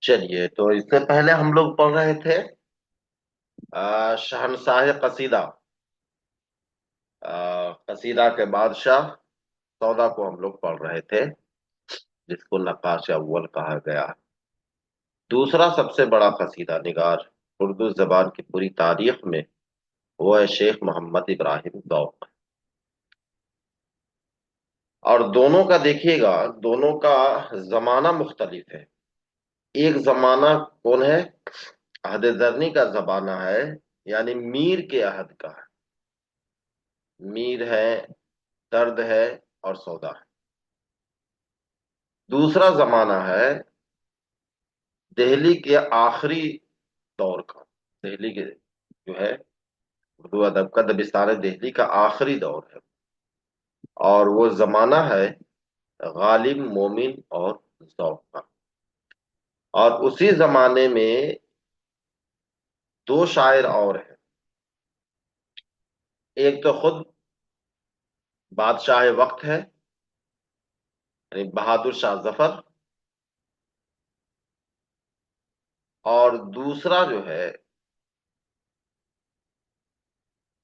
چلیے، تو اس سے پہلے ہم لوگ پڑھ رہے تھے شہنشاہ قصیدہ، قصیدہ کے بادشاہ سودا کو ہم لوگ پڑھ رہے تھے، جس کو نقاش اول کہا گیا۔ دوسرا سب سے بڑا قصیدہ نگار اردو زبان کی پوری تاریخ میں وہ ہے شیخ محمد ابراہیم ذوق۔ اور دونوں کا دیکھیے گا، دونوں کا زمانہ مختلف ہے۔ ایک زمانہ کون ہے؟ عہد زرنی کا زمانہ ہے، یعنی میر کے عہد کا ہے۔ میر ہے، درد ہے اور سودا ہے۔ دوسرا زمانہ ہے دہلی کے آخری دور کا، دہلی کے جو ہے اردو ادب کا دبستان دہلی کا آخری دور ہے، اور وہ زمانہ ہے غالب، مومن اور ذوق کا۔ اور اسی زمانے میں دو شاعر اور ہیں، ایک تو خود بادشاہ وقت ہے، یعنی بہادر شاہ ظفر، اور دوسرا جو ہے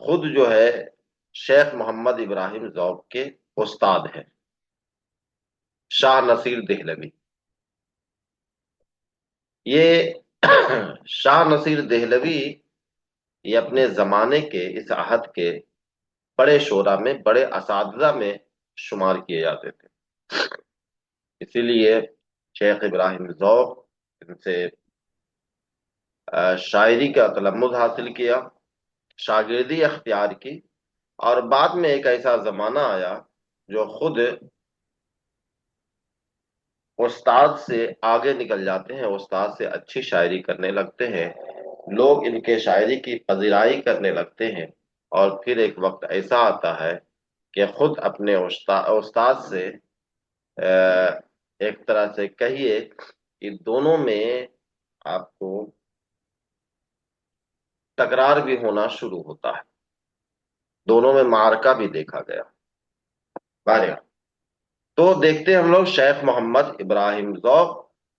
خود جو ہے شیخ محمد ابراہیم ذوق کے استاد ہیں، شاہ نصیر دہلوی۔ یہ شاہ نصیر دہلوی یہ اپنے زمانے کے اس عہد کے بڑے شعرا میں، بڑے اساتذہ میں شمار کیے جاتے تھے۔ اسی لیے شیخ ابراہیم ذوق ان سے شاعری کا تلمذ حاصل کیا، شاگردی اختیار کی، اور بعد میں ایک ایسا زمانہ آیا جو خود استاد سے آگے نکل جاتے ہیں، استاد سے اچھی شاعری کرنے لگتے ہیں، لوگ ان کے شاعری کی پذیرائی کرنے لگتے ہیں، اور پھر ایک وقت ایسا آتا ہے کہ خود اپنے استاد سے ایک طرح سے کہیے کہ دونوں میں آپ کو تکرار بھی ہونا شروع ہوتا ہے، دونوں میں معرکہ بھی دیکھا گیا۔ بارے تو دیکھتے ہیں ہم لوگ شیخ محمد ابراہیم ذوق،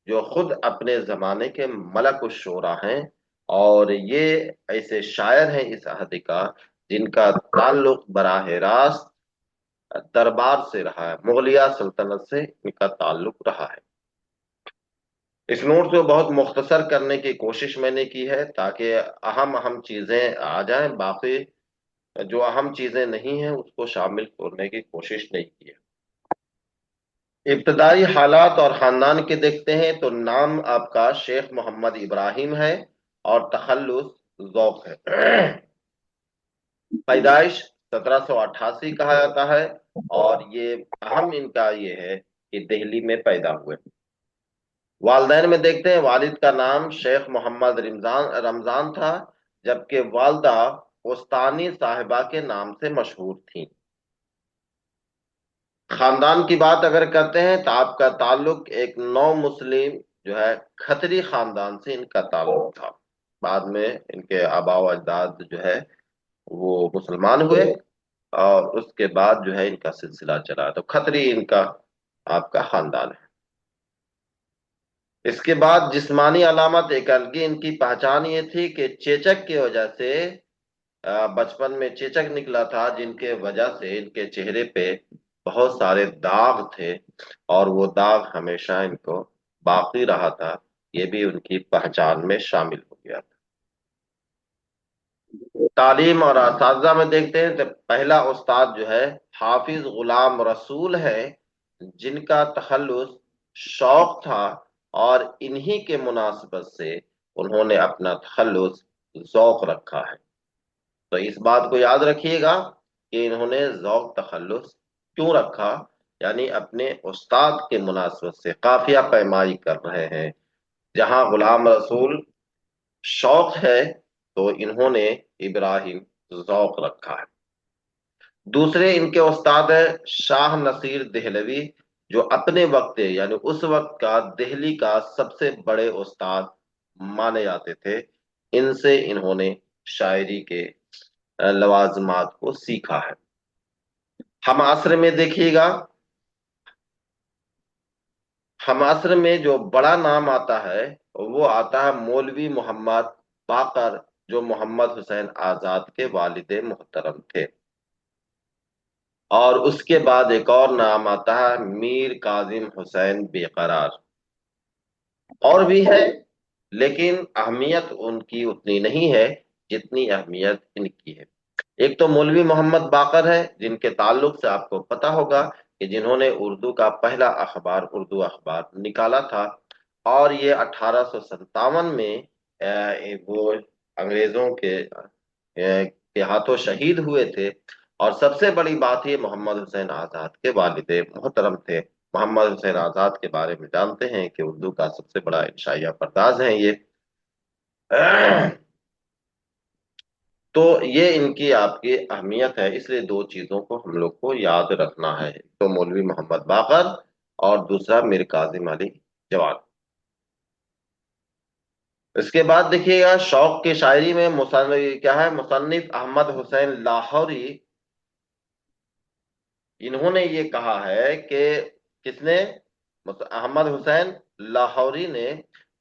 جو خود اپنے زمانے کے ملک الشعراء ہیں، اور یہ ایسے شاعر ہیں اس عہد کا جن کا تعلق براہ راست دربار سے رہا ہے، مغلیہ سلطنت سے ان کا تعلق رہا ہے۔ اس نوٹ کو بہت مختصر کرنے کی کوشش میں نے کی ہے تاکہ اہم چیزیں آ جائیں، باقی جو اہم چیزیں نہیں ہیں اس کو شامل کرنے کی کوشش نہیں کی ہے۔ ابتدائی حالات اور خاندان کے دیکھتے ہیں تو نام آپ کا شیخ محمد ابراہیم ہے اور تخلص ذوق ہے۔ پیدائش 1788 کہا جاتا ہے، اور یہ اہم ان کا یہ ہے کہ دہلی میں پیدا ہوئے۔ والدین میں دیکھتے ہیں، والد کا نام شیخ محمد رمضان تھا، جبکہ والدہ استانی صاحبہ کے نام سے مشہور تھیں۔ خاندان کی بات اگر کرتے ہیں تو آپ کا تعلق ایک نو مسلم جو ہے کھتری خاندان سے ان کا تعلق تھا۔ بعد میں ان کے آباء و اجداد جو ہے وہ مسلمان ہوئے، اور اس کے بعد جو ہے ان کا سلسلہ چلا، تو کھتری ان کا آپ کا خاندان ہے۔ اس کے بعد جسمانی علامت ایک الگی ان کی پہچان یہ تھی کہ چیچک کی وجہ سے بچپن میں چیچک نکلا تھا، جن کے وجہ سے ان کے چہرے پہ بہت سارے داغ تھے، اور وہ داغ ہمیشہ ان کو باقی رہا تھا، یہ بھی ان کی پہچان میں شامل ہو گیا تھا۔ تعلیم اور اساتذہ میں دیکھتے ہیں تو پہلا استاد جو ہے حافظ غلام رسول ہے، جن کا تخلص شوق تھا، اور انہی کے مناسبت سے انہوں نے اپنا تخلص ذوق رکھا ہے۔ تو اس بات کو یاد رکھیے گا کہ انہوں نے ذوق تخلص کیوں رکھا، یعنی اپنے استاد کے مناسبت سے قافیہ پیمائی کر رہے ہیں۔ جہاں غلام رسول شوق ہے تو انہوں نے ابراہیم ذوق رکھا ہے۔ دوسرے ان کے استاد ہے شاہ نصیر دہلوی، جو اپنے وقت یعنی اس وقت کا دہلی کا سب سے بڑے استاد مانے جاتے تھے۔ ان سے انہوں نے شاعری کے لوازمات کو سیکھا ہے۔ ہم عصر میں دیکھیے گا، ہم عصر میں جو بڑا نام آتا ہے وہ آتا ہے مولوی محمد باقر، جو محمد حسین آزاد کے والد محترم تھے۔ اور اس کے بعد ایک اور نام آتا ہے میر کاظم حسین بے قرار، اور بھی ہے لیکن اہمیت ان کی اتنی نہیں ہے جتنی اہمیت ان کی ہے۔ ایک تو مولوی محمد باقر ہے، جن کے تعلق سے آپ کو پتا ہوگا کہ جنہوں نے اردو کا پہلا اخبار، اردو اخبار نکالا تھا، اور یہ 1857 میں وہ انگریزوں کے ہاتھوں شہید ہوئے تھے۔ اور سب سے بڑی بات یہ محمد حسین آزاد کے والد محترم تھے۔ محمد حسین آزاد کے بارے میں جانتے ہیں کہ اردو کا سب سے بڑا انشائیہ پرداز ہیں یہ۔ تو یہ ان کی آپ کی اہمیت ہے، اس لیے دو چیزوں کو ہم لوگ کو یاد رکھنا ہے، تو مولوی محمد باقر اور دوسرا میر کاظم علی جواد۔ اس کے بعد دیکھیے گا شوق کی شاعری میں مصنف کیا ہے، مصنف احمد حسین لاہوری، انہوں نے یہ کہا ہے کہ کس نے، احمد حسین لاہوری نے،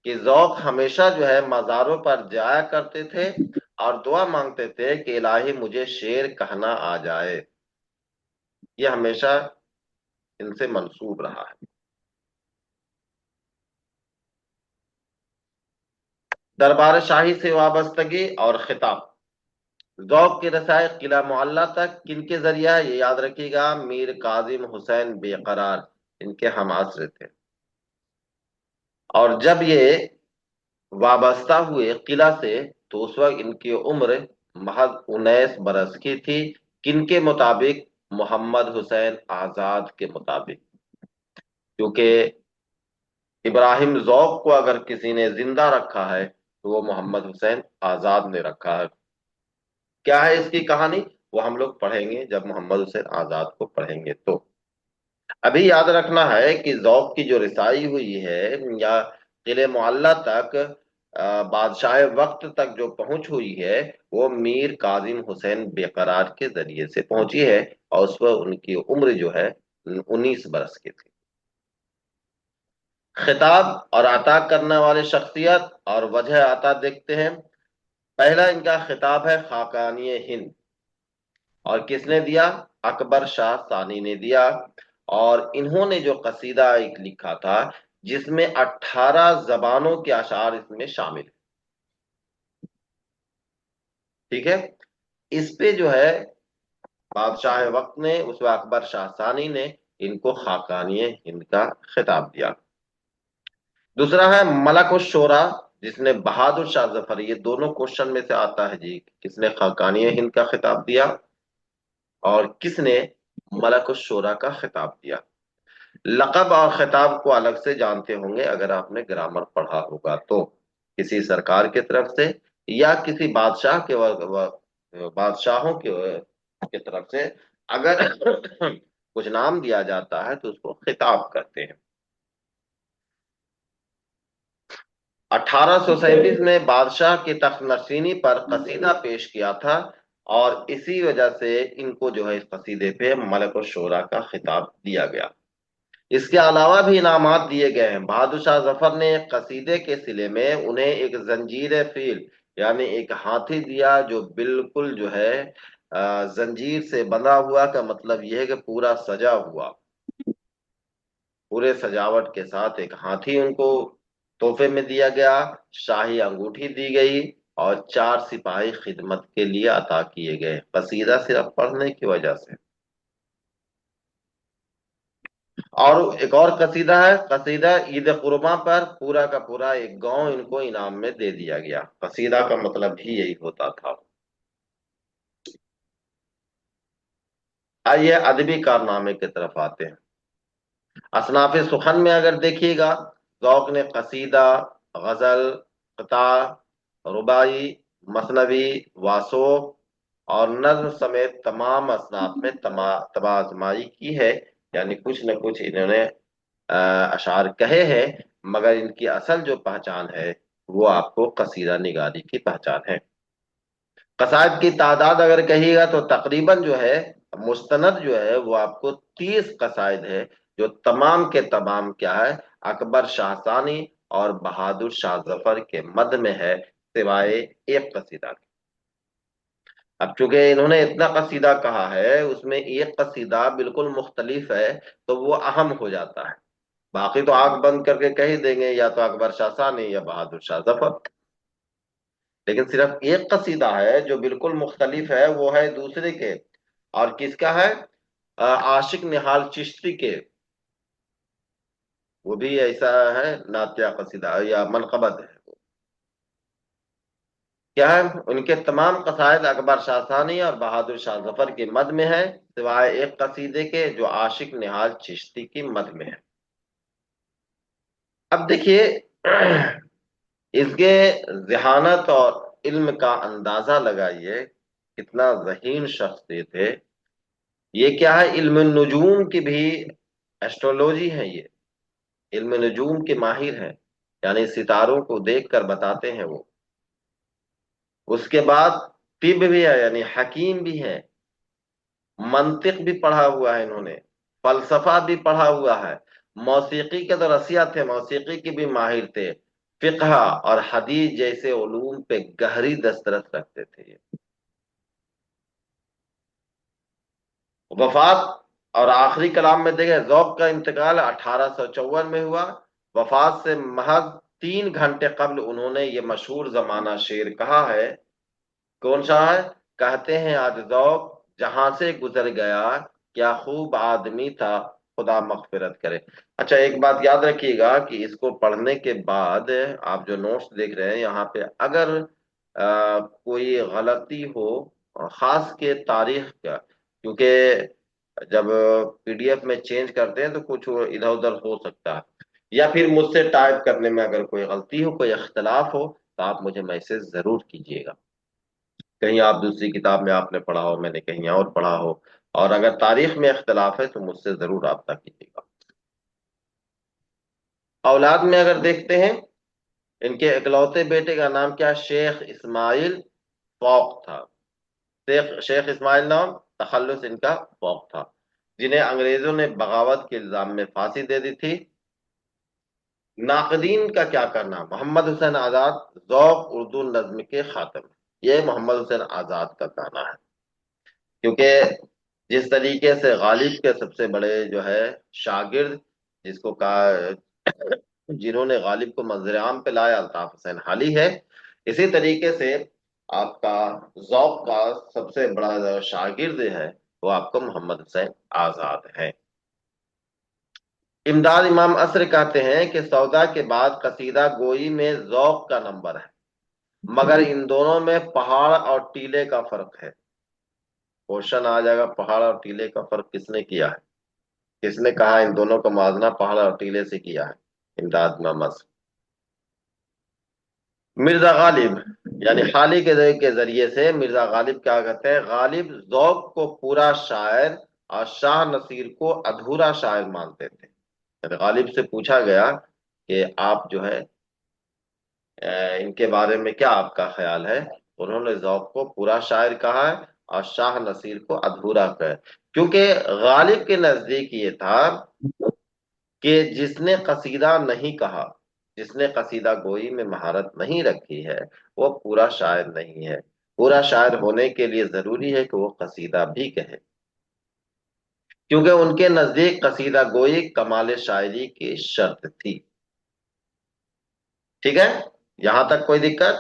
کہ ذوق ہمیشہ جو ہے مزاروں پر جایا کرتے تھے اور دعا مانگتے تھے کہ الہی مجھے شعر کہنا آ جائے۔ یہ ہمیشہ ان سے منسوب رہا ہے۔ دربار شاہی سے وابستگی اور خطاب، ذوق کی رسائی قلعہ معلیٰ تک کن کے ذریعہ، یہ یاد رکھیے گا میر کاظم حسین بے قرار، ان کے ہم عصر تھے۔ اور جب یہ وابستہ ہوئے قلعہ سے تو اس وقت ان کی عمر محض 19 برس کی تھی، کن کے مطابق، محمد حسین آزاد کے مطابق، کیونکہ ابراہیم ذوق کو اگر کسی نے زندہ رکھا ہے تو وہ محمد حسین آزاد نے رکھا ہے۔ کیا ہے اس کی کہانی، وہ ہم لوگ پڑھیں گے جب محمد حسین آزاد کو پڑھیں گے۔ تو ابھی یاد رکھنا ہے کہ ذوق کی جو رسائی ہوئی ہے یا قلعہ معلیٰ تک، بادشاہ وقت تک جو پہنچ ہوئی ہے، وہ میر کاظم حسین بے قرار کے ذریعے سے پہنچی ہے، اور اس پر ان کی عمر جو ہے 19 برس کی تھی۔ خطاب اور عطا کرنے والے شخصیت اور وجہ عطا دیکھتے ہیں۔ پہلا ان کا خطاب ہے خاقانی ہند، اور کس نے دیا، اکبر شاہ ثانی نے دیا، اور انہوں نے جو قصیدہ ایک لکھا تھا جس میں 18 زبانوں کے اشعار اس میں شامل ہیں، ٹھیک ہے، اس پہ جو ہے بادشاہ وقت نے، اس میں اکبر شاہ ثانی نے ان کو خاقانی ہند کا خطاب دیا۔ دوسرا ہے ملک الشورا، جس نے بہادر شاہ ظفر، یہ دونوں کوشچن میں سے آتا ہے جی، کس نے خاقانی ہند کا خطاب دیا اور کس نے ملک الشورا کا خطاب دیا۔ لقب اور خطاب کو الگ سے جانتے ہوں گے اگر آپ نے گرامر پڑھا ہوگا تو، کسی سرکار کی طرف سے یا کسی بادشاہ کے بادشاہوں کی طرف سے اگر کچھ نام دیا جاتا ہے تو اس کو خطاب کرتے ہیں۔ 1837 میں بادشاہ کی تخت نشینی پر قصیدہ پیش کیا تھا، اور اسی وجہ سے ان کو جو ہے اس قصیدے پہ ملک الشورا کا خطاب دیا گیا۔ اس کے علاوہ بھی انعامات دیے گئے ہیں۔ بہادر شاہ ظفر نے ایک قصیدے کے سلے میں انہیں ایک زنجیر فیل، یعنی ایک ہاتھی دیا جو بالکل جو ہے زنجیر سے بندھا ہوا، کا مطلب یہ ہے کہ پورا سجا ہوا، پورے سجاوٹ کے ساتھ ایک ہاتھی ان کو تحفے میں دیا گیا، شاہی انگوٹھی دی گئی، اور 4 سپاہی خدمت کے لیے عطا کیے گئے، قصیدہ صرف پڑھنے کی وجہ سے۔ اور ایک اور قصیدہ ہے، قصیدہ عید قرباں پر، پورا کا پورا ایک گاؤں ان کو انعام میں دے دیا گیا۔ قصیدہ کا مطلب ہی یہی ہوتا تھا۔ آئیے ادبی کارنامے کی طرف آتے ہیں۔ اصناف سخن میں اگر دیکھیے گا، ذوق نے قصیدہ، غزل، قطع، رباعی، مثنوی، واسوق اور نظم سمیت تمام اصناف میں تمازمائی کی ہے، یعنی کچھ نہ کچھ انہوں نے اشعار کہے ہیں، مگر ان کی اصل جو پہچان ہے وہ آپ کو قصیدہ نگاری کی پہچان ہے۔ قصائد کی تعداد اگر کہیے گا تو تقریباً جو ہے مستند جو ہے وہ آپ کو 30 قصائد ہے، جو تمام کے تمام کیا ہے، اکبر شاہ ثانی اور بہادر شاہ ظفر کے مد میں ہے سوائے ایک قصیدہ کے۔ اب چونکہ انہوں نے اتنا قصیدہ کہا ہے، اس میں ایک قصیدہ بالکل مختلف ہے، تو وہ اہم ہو جاتا ہے۔ باقی تو آنکھ بند کر کے کہہ دیں گے یا تو اکبر شاہ ثانی یا بہادر شاہ ظفر، لیکن صرف ایک قصیدہ ہے جو بالکل مختلف ہے، وہ ہے دوسرے کے، اور کس کا ہے؟ عاشق نہال چشتی کے۔ وہ بھی ایسا ہے، نعتیہ قصیدہ یا منقبت ہے۔ کیا ہے؟ ان کے تمام قصائد اکبر شاہ ثانی اور بہادر شاہ ظفر کی مد میں ہے، سوائے ایک قصیدے کے جو عاشق نہال چشتی کی مد میں ہے۔ اب دیکھیے اس کے ذہانت اور علم کا اندازہ لگائیے، کتنا ذہین شخص یہ تھے۔ یہ کیا ہے؟ علم النجوم کی بھی ایسٹرولوجی ہے، یہ علم نجوم کے ماہر ہیں، یعنی ستاروں کو دیکھ کر بتاتے ہیں وہ۔ اس کے بعد طب بھی ہے، یعنی حکیم بھی ہے، منطق بھی پڑھا ہوا ہے انہوں نے، فلسفہ بھی پڑھا ہوا ہے، موسیقی کے تو رسیا تھے، موسیقی کے بھی ماہر تھے، فقہ اور حدیث جیسے علوم پہ گہری دسترس رکھتے تھے۔ وفات اور آخری کلام میں دیکھیں، ذوق کا انتقال 1854 میں ہوا۔ وفات سے محض 3 گھنٹے قبل انہوں نے یہ مشہور زمانہ شعر کہا ہے۔ کون سا ہے؟ کہتے ہیں آج ذوق جہاں سے گزر گیا، کیا خوب آدمی تھا، خدا مغفرت کرے۔ اچھا ایک بات یاد رکھیے گا کہ اس کو پڑھنے کے بعد آپ جو نوٹس دیکھ رہے ہیں یہاں پہ، اگر کوئی غلطی ہو، خاص کے تاریخ کا، کیونکہ جب پی ڈی ایف میں چینج کرتے ہیں تو کچھ ادھر ادھر ہو سکتا ہے، یا پھر مجھ سے ٹائپ کرنے میں اگر کوئی غلطی ہو، کوئی اختلاف ہو، تو آپ مجھے میسج ضرور کیجیے گا۔ کہیں آپ دوسری کتاب میں آپ نے پڑھا ہو، میں نے کہیں اور پڑھا ہو، اور اگر تاریخ میں اختلاف ہے تو مجھ سے ضرور رابطہ کیجیے گا۔ اولاد میں اگر دیکھتے ہیں، ان کے اکلوتے بیٹے کا نام کیا؟ شیخ اسماعیل فوق تھا۔ شیخ اسماعیل نام، تخلص ان کا فوق تھا، جنہیں انگریزوں نے بغاوت کے الزام میں پھانسی دے دی تھی۔ ناقدین کا کیا کرنا؟ محمد حسین آزاد ذوق اردو نظم کے خاتم، یہ محمد حسین آزاد کا کہنا ہے، کیونکہ جس طریقے سے غالب کے سب سے بڑے جو ہے شاگرد، جس کو کہا، جنہوں نے غالب کو منظر عام پہ لایا، الطاف حسین حالی ہے، اسی طریقے سے آپ کا ذوق کا سب سے بڑا جو شاگرد ہے وہ آپ کو محمد حسین آزاد ہے۔ امداد امام عصر کہتے ہیں کہ سودا کے بعد قصیدہ گوئی میں ذوق کا نمبر ہے، مگر ان دونوں میں پہاڑ اور ٹیلے کا فرق ہے۔ کوشچن آ جائے گا، پہاڑ اور ٹیلے کا فرق کس نے کیا ہے؟ کس نے کہا ان دونوں کا موازنہ پہاڑ اور ٹیلے سے کیا ہے؟ امداد امام عصر۔ مرزا غالب، یعنی حالی کے ذریعے سے مرزا غالب کیا کہتے ہیں؟ غالب ذوق کو پورا شاعر اور شاہ نصیر کو ادھورا شاعر مانتے تھے۔ یعنی غالب سے پوچھا گیا کہ آپ جو ہے ان کے بارے میں کیا آپ کا خیال ہے؟ انہوں نے ذوق کو پورا شاعر کہا ہے اور شاہ نصیر کو ادھورا کہا ہے، کیونکہ غالب کے نزدیک یہ تھا کہ جس نے قصیدہ نہیں کہا، جس نے قصیدہ گوئی میں مہارت نہیں رکھی ہے، وہ پورا شاعر نہیں ہے۔ پورا شاعر ہونے کے لیے ضروری ہے کہ وہ قصیدہ بھی کہے، کیونکہ ان کے نزدیک قصیدہ گوئی کمال شاعری کی شرط تھی۔ ٹھیک ہے، یہاں تک کوئی دقت؟